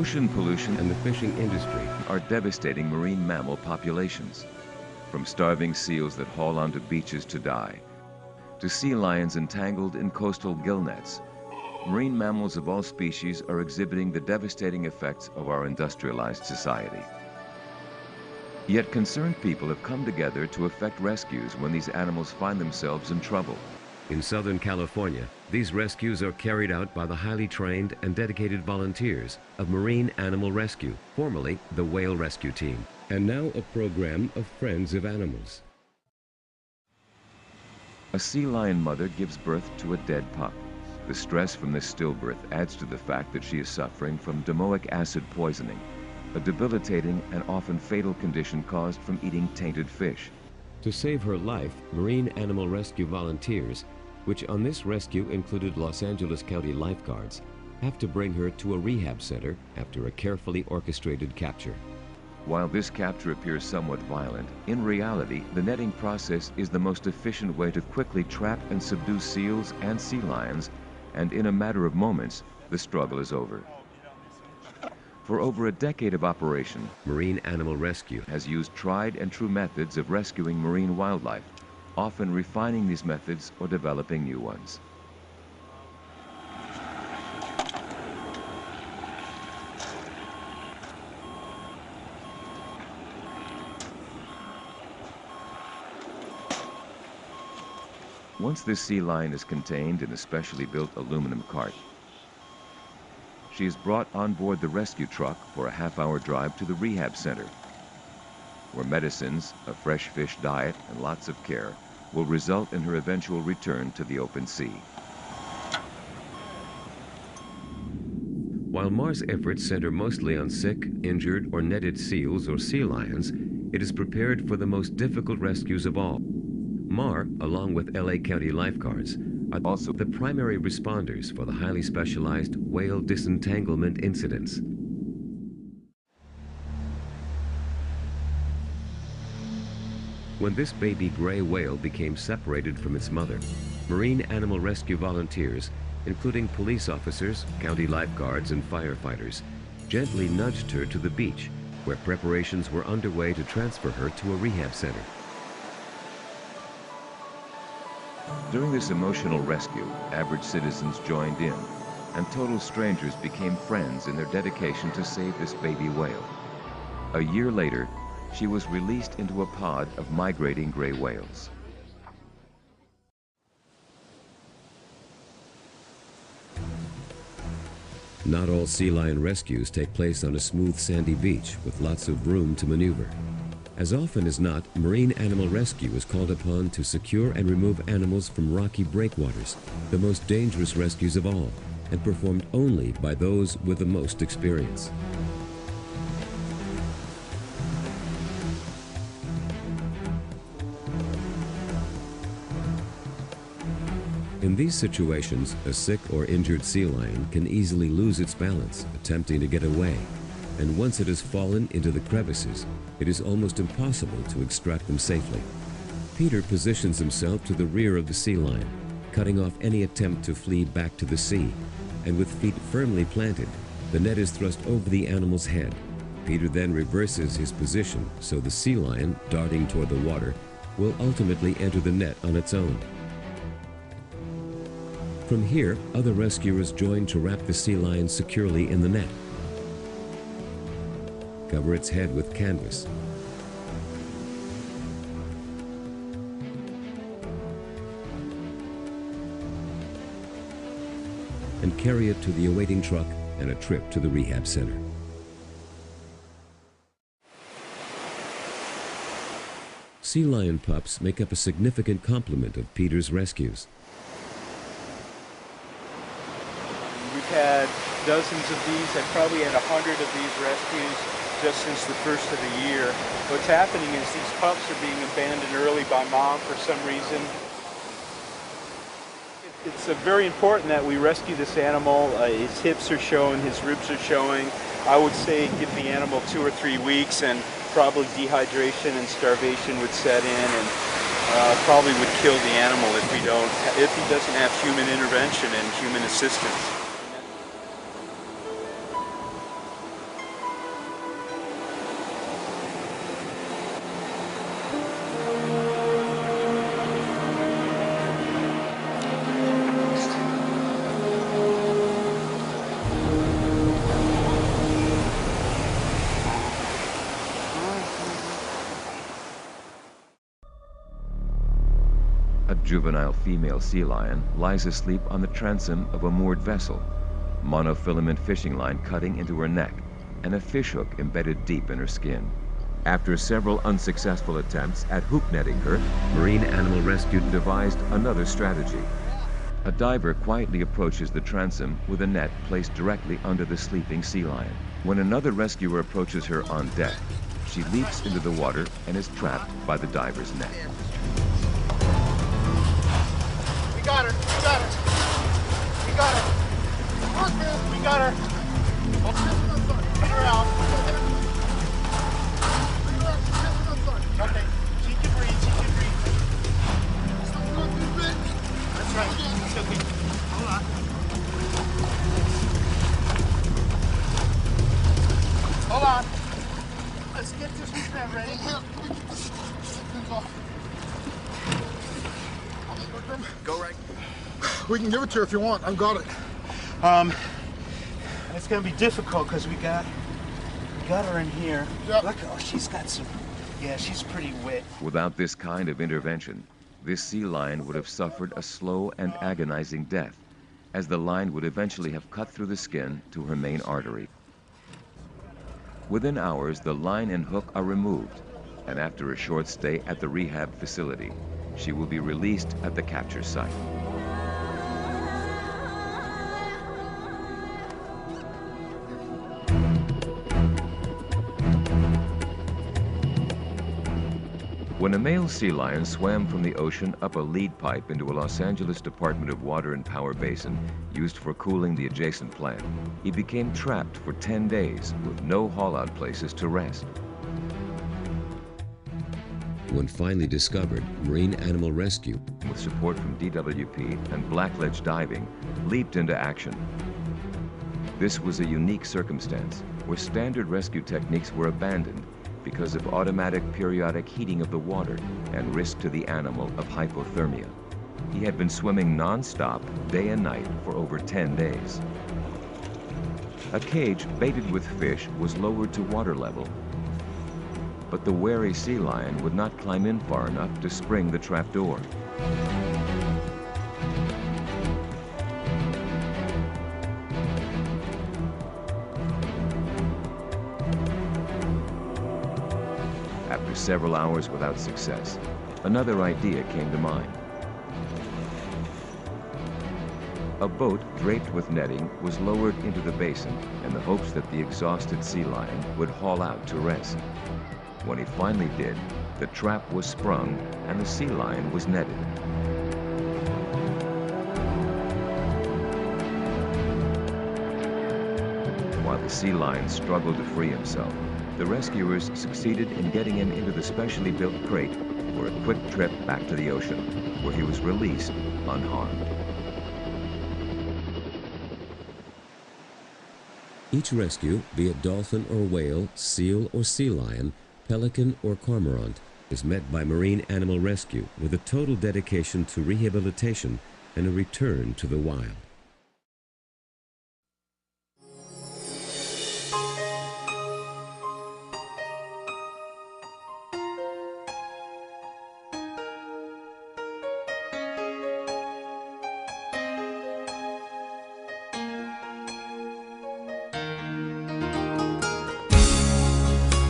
Ocean pollution and the fishing industry are devastating marine mammal populations, from starving seals that haul onto beaches to die, to sea lions entangled in coastal gill nets. Marine mammals of all species are exhibiting the devastating effects of our industrialized society. Yet concerned people have come together to effect rescues when these animals find themselves in trouble. in Southern California. These rescues are carried out by the highly trained and dedicated volunteers of Marine Animal Rescue, formerly the Whale Rescue Team, and now a program of Friends of Animals. A sea lion mother gives birth to a dead pup. The stress from this stillbirth adds to the fact that she is suffering from domoic acid poisoning, a debilitating and often fatal condition caused from eating tainted fish. To save her life, Marine Animal Rescue volunteers, which on this rescue included Los Angeles County lifeguards, have to bring her to a rehab center after a carefully orchestrated capture. While this capture appears somewhat violent, in reality, the netting process is the most efficient way to quickly trap and subdue seals and sea lions, and in a matter of moments, the struggle is over. For over a decade of operation, Marine Animal Rescue has used tried and true methods of rescuing marine wildlife, often refining these methods or developing new ones. Once this sea lion is contained in a specially built aluminum cart, she is brought on board the rescue truck for a half-hour drive to the rehab center, where medicines, a fresh fish diet, and lots of care will result in her eventual return to the open sea. While Mar's efforts center mostly on sick, injured, or netted seals or sea lions, it is prepared for the most difficult rescues of all. Mar, along with LA County lifeguards, are also the primary responders for the highly specialized whale disentanglement incidents. When this baby gray whale became separated from its mother, Marine Animal Rescue volunteers, including police officers, county lifeguards, and firefighters, gently nudged her to the beach, where preparations were underway to transfer her to a rehab center. During this emotional rescue, average citizens joined in, and total strangers became friends in their dedication to save this baby whale. A year later, she was released into a pod of migrating gray whales. Not all sea lion rescues take place on a smooth sandy beach with lots of room to maneuver. As often as not, Marine Animal Rescue is called upon to secure and remove animals from rocky breakwaters, the most dangerous rescues of all, and performed only by those with the most experience. In these situations, a sick or injured sea lion can easily lose its balance, attempting to get away. And once it has fallen into the crevices, it is almost impossible to extract them safely. Peter positions himself to the rear of the sea lion, cutting off any attempt to flee back to the sea, and with feet firmly planted, the net is thrust over the animal's head. Peter then reverses his position so the sea lion, darting toward the water, will ultimately enter the net on its own. From here, other rescuers join to wrap the sea lion securely in the net. Cover its head with canvas. And carry it to the awaiting truck and a trip to the rehab center. Sea lion pups make up a significant complement of Peter's rescues. We've had dozens of these. I've probably had 100 of these rescues just since the first of the year. What's happening is these pups are being abandoned early by mom for some reason. It's very important that we rescue this animal. His hips are showing, his ribs are showing. I would say give the animal 2 or 3 weeks and probably dehydration and starvation would set in, and probably would kill the animal if he doesn't have human intervention and human assistance. A juvenile female sea lion lies asleep on the transom of a moored vessel, monofilament fishing line cutting into her neck, and a fishhook embedded deep in her skin. After several unsuccessful attempts at hook netting her, Marine Animal Rescue devised another strategy. A diver quietly approaches the transom with a net placed directly under the sleeping sea lion. When another rescuer approaches her on deck, she leaps into the water and is trapped by the diver's net. We got her! We got her! We got her! We got her! Bring her out. Okay, she can breathe, she can breathe. That's right, it's okay. Hold on. Hold on. Let's get this one ready. Go right. We can give it to her if you want. I've got it. It's gonna be difficult because we got her in here. Yep. Look, oh, she's got some. Yeah, she's pretty wet. Without this kind of intervention, this sea lion would have suffered a slow and agonizing death, as the line would eventually have cut through the skin to her main artery. Within hours, the line and hook are removed, and after a short stay at the rehab facility, she will be released at the capture site. When a male sea lion swam from the ocean up a lead pipe into a Los Angeles Department of Water and Power basin used for cooling the adjacent plant, he became trapped for 10 days with no haul-out places to rest. When finally discovered, Marine Animal Rescue, With support from DWP and Blackledge Diving, leaped into action. This was a unique circumstance where standard rescue techniques were abandoned because of automatic periodic heating of the water and risk to the animal of hypothermia. He had been swimming non-stop, day and night, for over 10 days. A cage baited with fish was lowered to water level, but the wary sea lion would not climb in far enough to spring the trapdoor. After several hours without success, another idea came to mind. A boat draped with netting was lowered into the basin in the hopes that the exhausted sea lion would haul out to rest. When he finally did, the trap was sprung and the sea lion was netted. While the sea lion struggled to free himself, the rescuers succeeded in getting him into the specially built crate for a quick trip back to the ocean, where he was released unharmed. each rescue, be it dolphin or whale, seal or sea lion, pelican or cormorant, is met by Marine Animal Rescue with a total dedication to rehabilitation and a return to the wild.